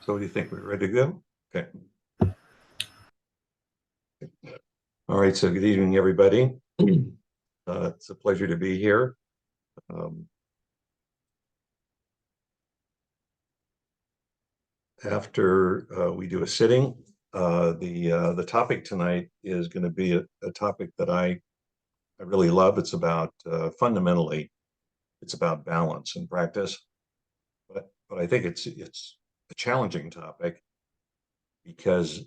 So what do you think? We're ready to go? Okay. All right. So good evening, everybody. It's a pleasure to be here. After we do a sitting, the topic tonight is going to be a topic that I really love. It's about fundamentally, it's about balance and practice. But I think it's a challenging topic because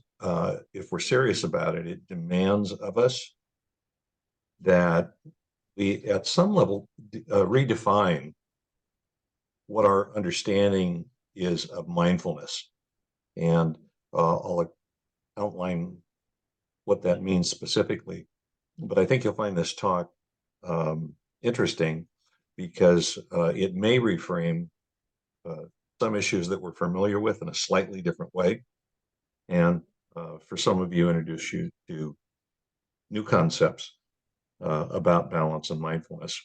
if we're serious about it, it demands of us that we, at some level, redefine what our understanding is of mindfulness. And I'll outline what that means specifically. But I think you'll find this talk interesting because it may reframe uh, some issues that we're familiar with in a slightly different way. And for some of you, introduce you to new concepts about balance and mindfulness.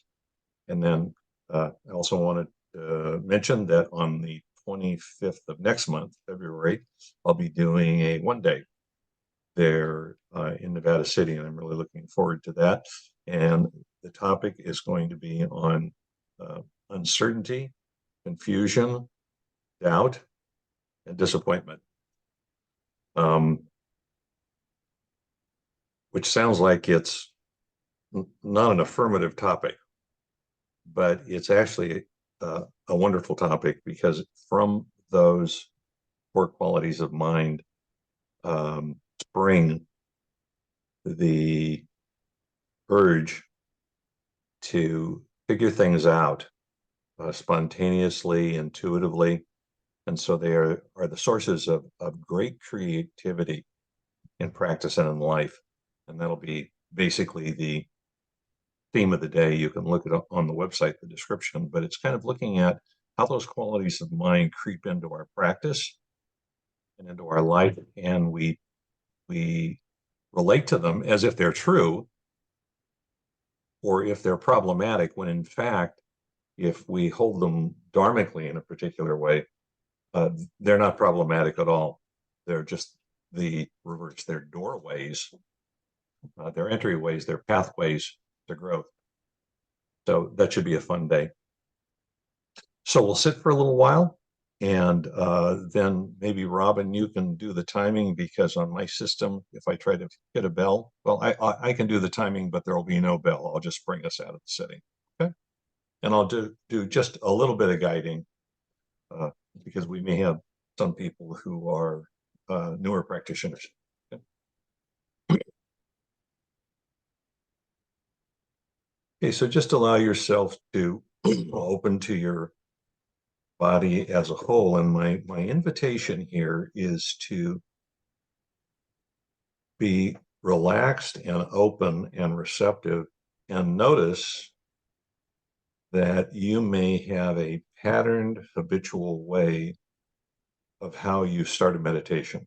And then I also wanted to mention that on the 25th of next month, February, I'll be doing a one-day there in Nevada City, and I'm really looking forward to that. And the topic is going to be on uncertainty, confusion, doubt, and disappointment, which sounds like it's not an affirmative topic, but it's actually a wonderful topic because from those core qualities of mind spring the urge to figure things out spontaneously, intuitively. And so they are the sources of great creativity in practice and in life. And that'll be basically the theme of the day. You can look it up on the website, the description, but it's kind of looking at how those qualities of mind creep into our practice and into our life, and we relate to them as if they're true or if they're problematic, when in fact, if we hold them dharmically in a particular way, they're not problematic at all. They're just the reverse. They're doorways, they're entryways, they're pathways to growth. So that should be a fun day. So we'll sit for a little while, and then maybe Robin, you can do the timing, because on my system, if I try to hit a bell, well, I can do the timing, but there will be no bell. I'll just bring us out of the sitting. Okay. And I'll do just a little bit of guiding because we may have some people who are newer practitioners. Okay. Okay, so just allow yourself to open to your body as a whole. And my invitation here is to be relaxed and open and receptive, and notice that you may have a patterned habitual way of how you start a meditation.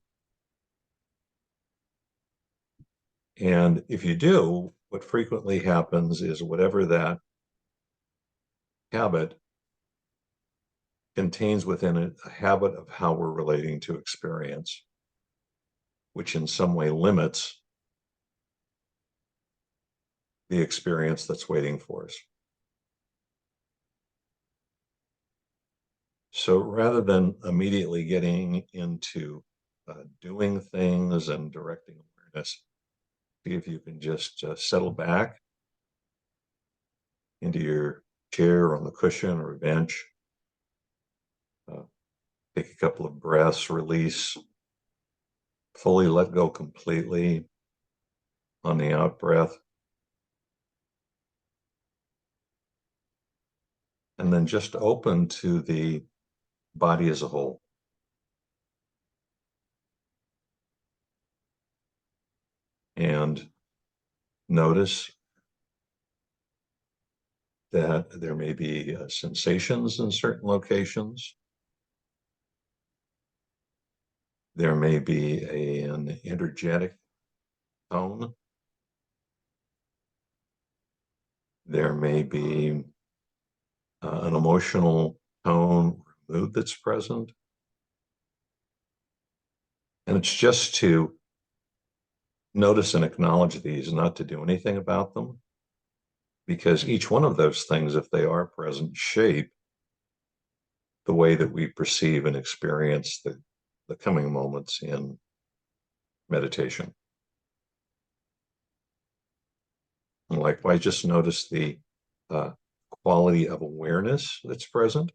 And if you do, what frequently happens is whatever that habit contains within it a habit of how we're relating to experience, which in some way limits the experience that's waiting for us. So rather than immediately getting into doing things and directing awareness, see if you can just settle back into your chair or on the cushion or a bench. Take a couple of breaths, release, fully let go completely on the out breath. And then just open to the body as a whole. And notice that there may be sensations in certain locations. There may be an energetic tone. There may be an emotional tone or mood that's present. And it's just to notice and acknowledge these, not to do anything about them, because each one of those things, if they are present, shape the way that we perceive and experience the coming moments in meditation. And likewise, just notice the uh, quality of awareness that's present.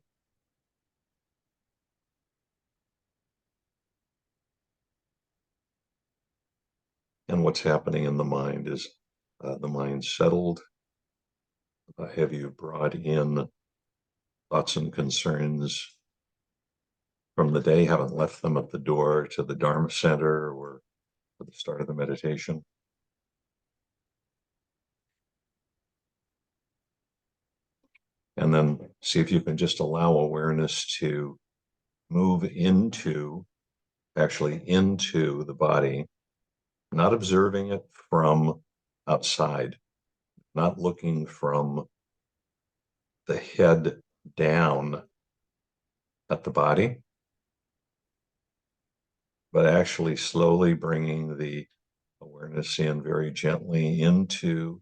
And what's happening in the mind is the mind settled. Have you brought in thoughts and concerns from the day, haven't left them at the door to the Dharma center or at the start of the meditation? And then see if you can just allow awareness to move actually into the body, not observing it from outside, not looking from the head down at the body, but actually slowly bringing the awareness in very gently into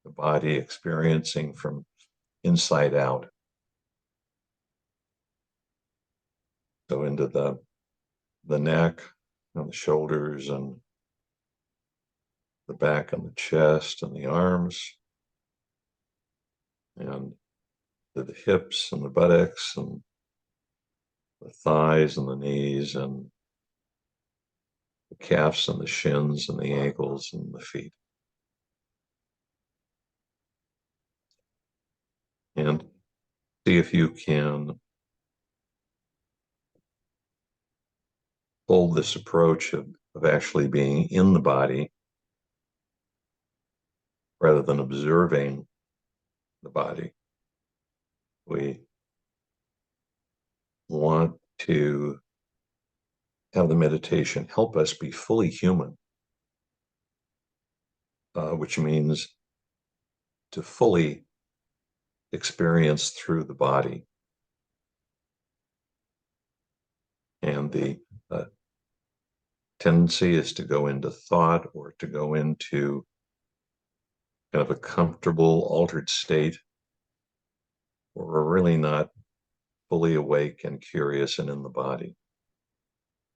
the body, experiencing from inside out. So into the neck and the shoulders and the back and the chest and the arms and the hips and the buttocks and the thighs and the knees and the calves and the shins and the ankles and the feet. And see if you can hold this approach of actually being in the body rather than observing the body. We want to have the meditation help us be fully human, which means to fully experience through the body. And the tendency is to go into thought or to go into kind of a comfortable, altered state where we're really not fully awake and curious and in the body.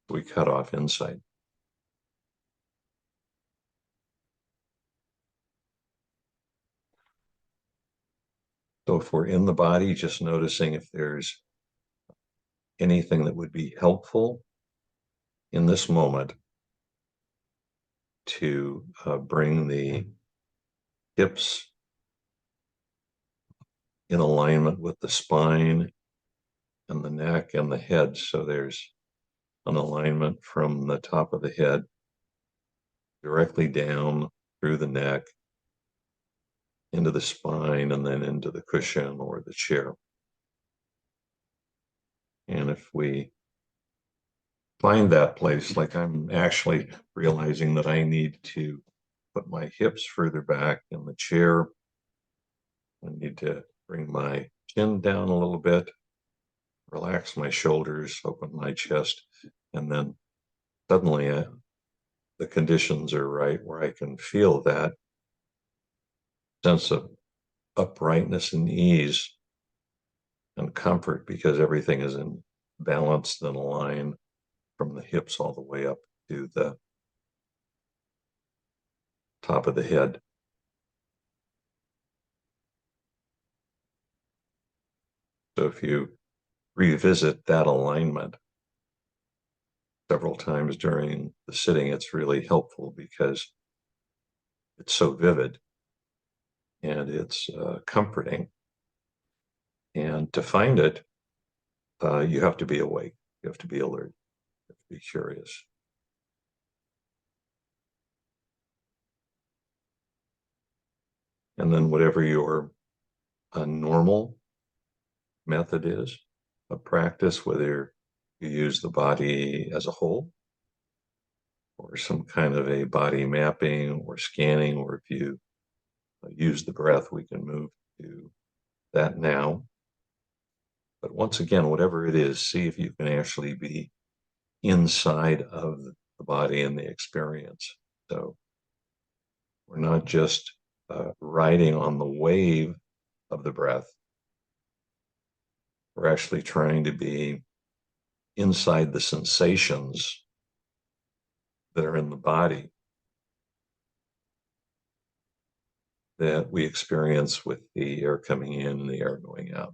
We cut off insight. So if we're in the body, just noticing if there's anything that would be helpful in this moment to bring the hips in alignment with the spine and the neck and the head. So there's an alignment from the top of the head directly down through the neck into the spine and then into the cushion or the chair. And if we find that place, like I'm actually realizing that I need to put my hips further back in the chair, I need to bring my chin down a little bit, relax my shoulders, open my chest, and then suddenly the conditions are right where I can feel that sense of uprightness and ease and comfort because everything is in balance and aligned from the hips all the way up to the top of the head. So if you revisit that alignment several times during the sitting, it's really helpful because it's so vivid and it's comforting. And to find it, you have to be awake, you have to be alert, you have to be curious. And then whatever your normal method is of practice, whether you use the body as a whole or some kind of a body mapping or scanning, or if you use the breath, we can move to that now. But once again, whatever it is, see if you can actually be inside of the body and the experience. So we're not just riding on the wave of the breath. We're actually trying to be inside the sensations that are in the body that we experience with the air coming in and the air going out.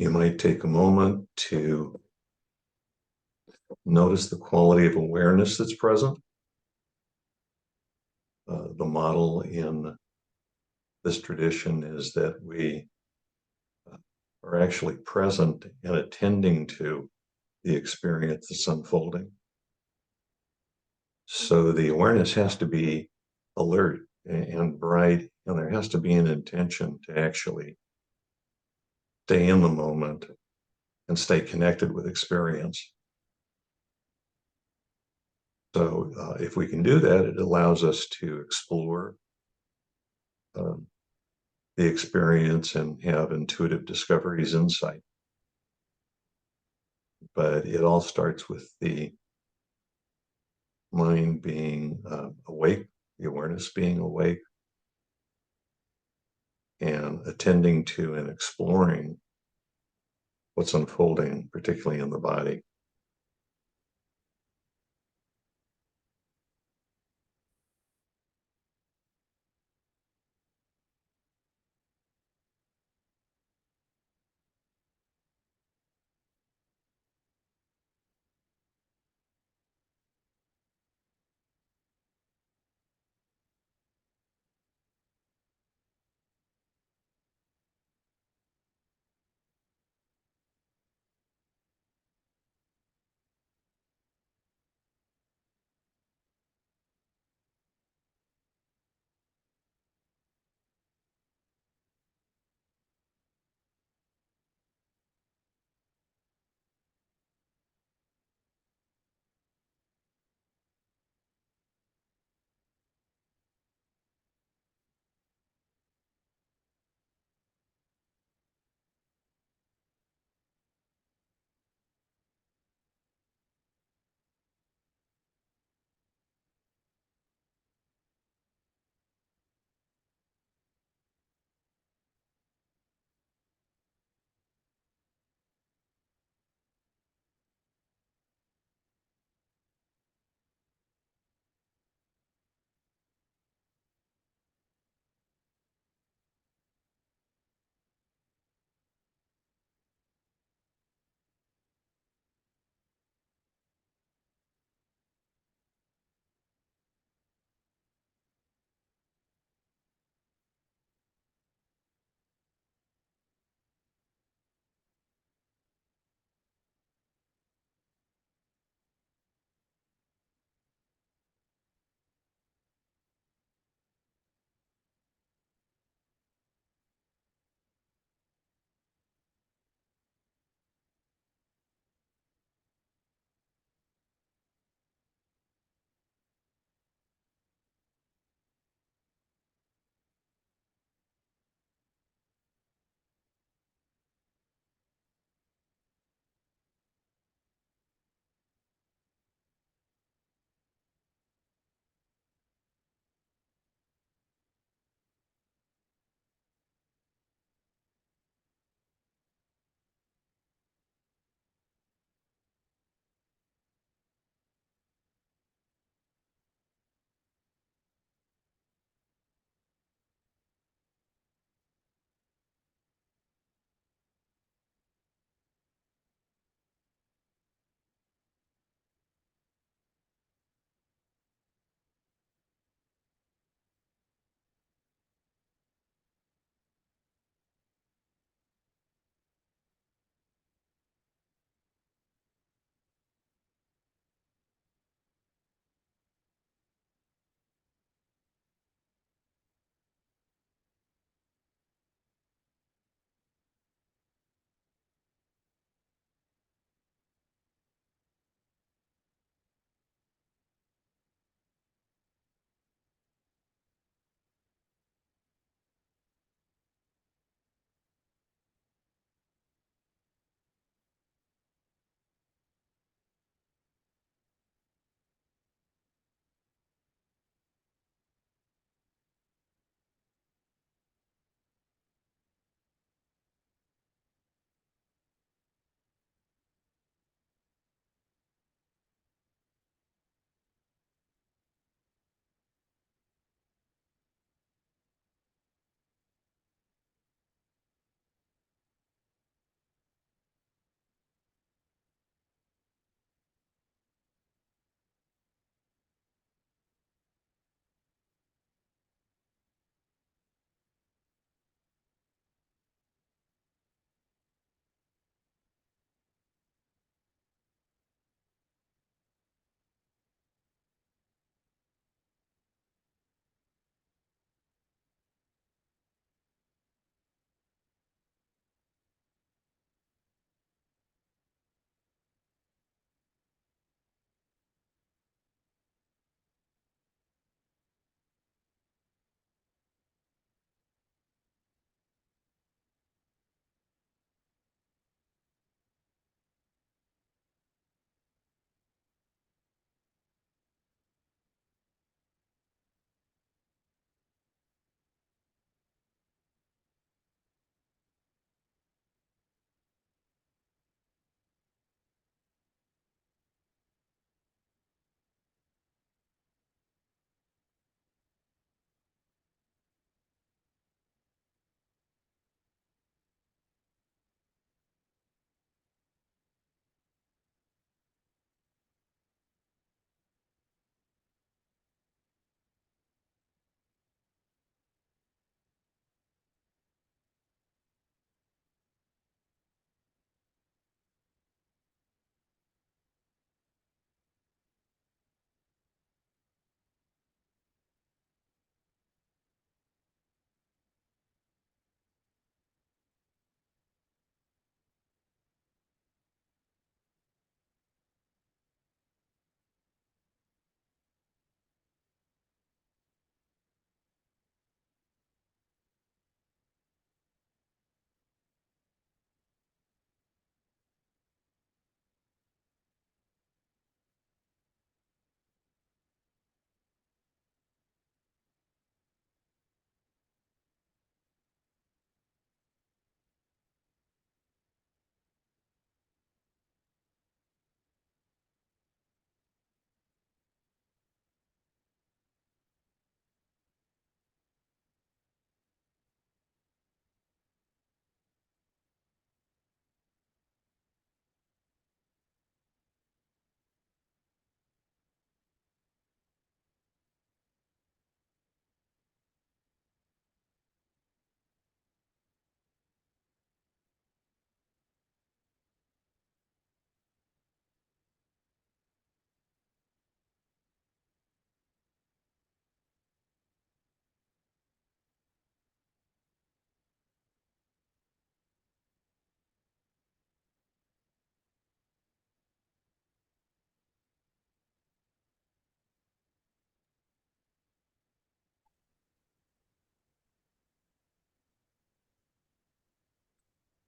You might take a moment to notice the quality of awareness that's present. The model in this tradition is that we are actually present and attending to the experience that's unfolding. So the awareness has to be alert and bright, and there has to be an intention to actually stay in the moment and stay connected with experience. So if we can do that, it allows us to explore um, the experience and have intuitive discoveries, insight. But it all starts with the mind being awake, the awareness being awake, and attending to and exploring what's unfolding, particularly in the body.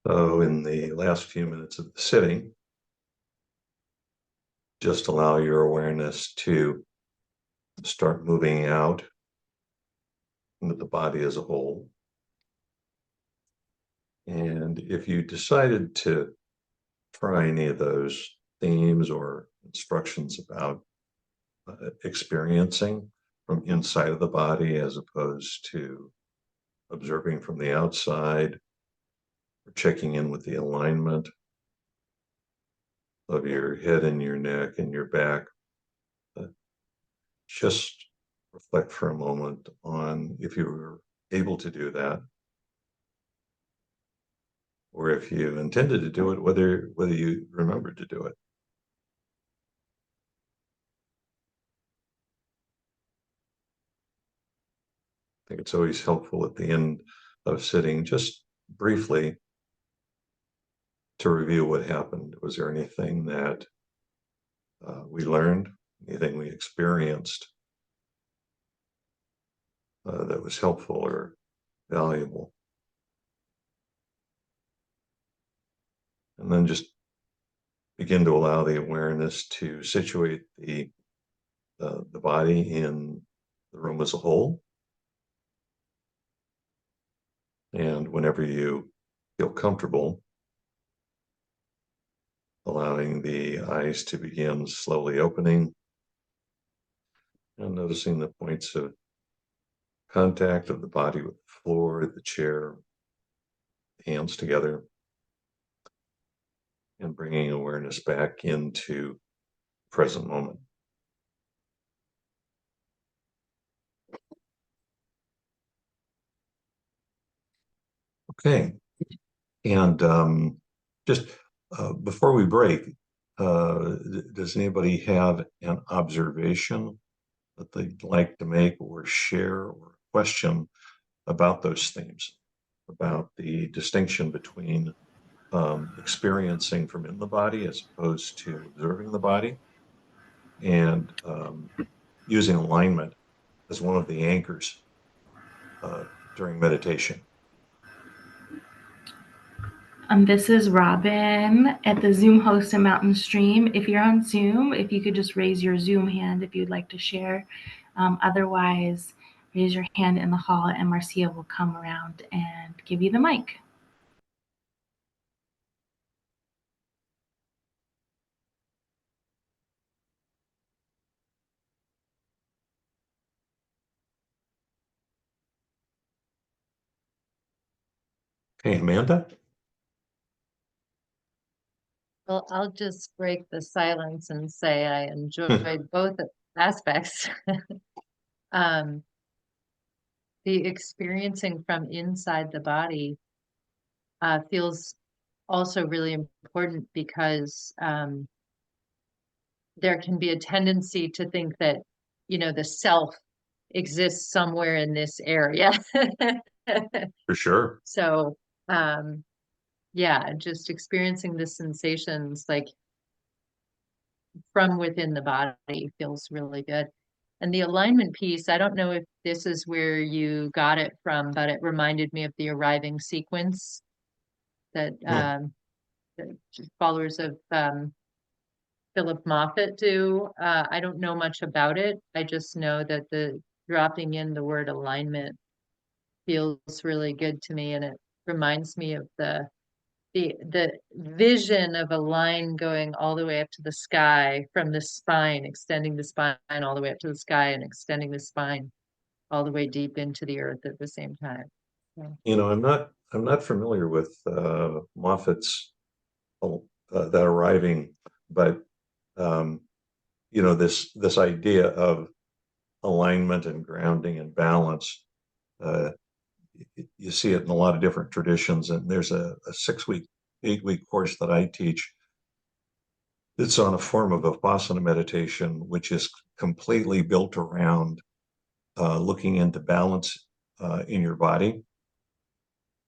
So in the last few minutes of the sitting, just allow your awareness to start moving out into the body as a whole. And if you decided to try any of those themes or instructions about experiencing from inside of the body as opposed to observing from the outside, or checking in with the alignment of your head and your neck and your back, just reflect for a moment on if you were able to do that, or if you intended to do it, whether you remembered to do it. I think it's always helpful at the end of sitting, just briefly, to review what happened. Was there anything that we learned, anything we experienced that was helpful or valuable? And then just begin to allow the awareness to situate the body in the room as a whole. And whenever you feel comfortable, allowing the eyes to begin slowly opening and noticing the points of contact of the body with the floor, the chair, hands together, and bringing awareness back into present moment. Okay, and just before we break, does anybody have an observation that they'd like to make or share or question about those themes, about the distinction between experiencing from in the body as opposed to observing the body, and using alignment as one of the anchors during meditation? This is Robin at the Zoom host at Mountain Stream. If you're on Zoom, if you could just raise your Zoom hand if you'd like to share. Otherwise, raise your hand in the hall and Marcia will come around and give you the mic. Hey, Amanda? Well, I'll just break the silence and say I enjoyed both aspects. um, the experiencing from inside the body feels also really important because there can be a tendency to think that, the self exists somewhere in this area. For sure. So, yeah, just experiencing the sensations like from within the body feels really good. And the alignment piece, I don't know if this is where you got it from, but it reminded me of the arriving sequence that the followers of Philip Moffat do. I don't know much about it. I just know that the dropping in the word alignment feels really good to me, and it reminds me of the vision of a line going all the way up to the sky from the spine, extending the spine all the way up to the sky and extending the spine all the way deep into the earth at the same time. So. I'm not familiar with Moffat's that arriving, but this idea of alignment and grounding and balance. You see it in a lot of different traditions, and there's a 6-week, 8-week course that I teach. It's on a form of Vipassana meditation, which is completely built around looking into balance in your body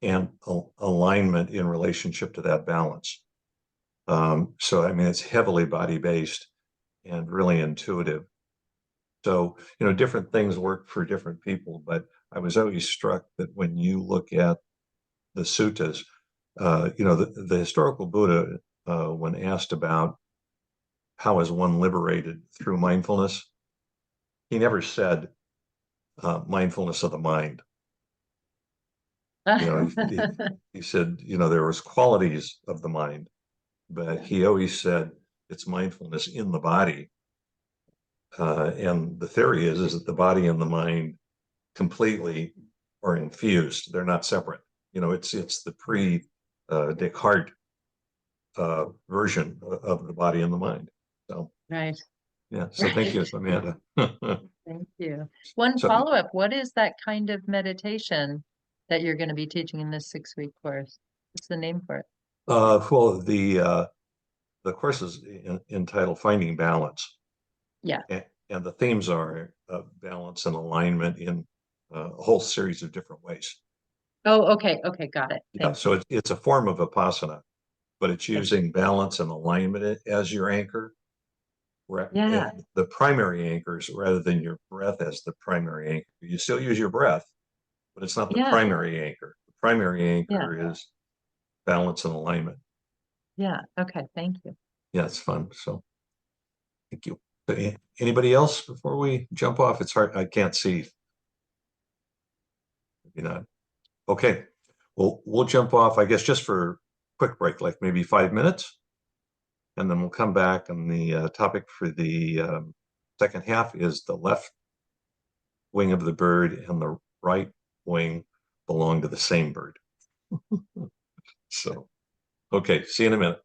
and alignment in relationship to that balance. So, I mean, it's heavily body-based and really intuitive. So, different things work for different people, but I was always struck that when you look at the suttas, The historical Buddha, when asked about how is one liberated through mindfulness, he never said mindfulness of the mind. He said, there was qualities of the mind, but he always said it's mindfulness in the body. And the theory is that the body and the mind completely are infused. They're not separate. It's the Descartes version of the body and the mind. So Right. yeah. So thank you, Amanda. Thank you. One So, follow-up, what is that kind of meditation that you're going to be teaching in this 6-week course? What's the name for it? well, the course is entitled Finding Balance. Yeah. And the themes are balance and alignment in a whole series of different ways. Oh, okay. Okay. Got it. Yeah. Thank So it's a form of Vipassana, but it's you. using balance and alignment as your anchor. Yeah. And the primary anchors rather than your breath as the primary anchor. You still use your breath, but it's not the Yeah. primary anchor. The primary Yeah. anchor is balance and alignment. Yeah. Okay. Thank you. Yeah, it's fun. So thank you. Anybody else before we jump off? It's hard. I can't see. Maybe not. Okay. Well, we'll jump off, I guess, just for a quick break, like maybe 5 minutes. And then we'll come back. And the topic for the second half is the left wing of the bird and the right wing belong to the same bird. So, okay. See you in a minute.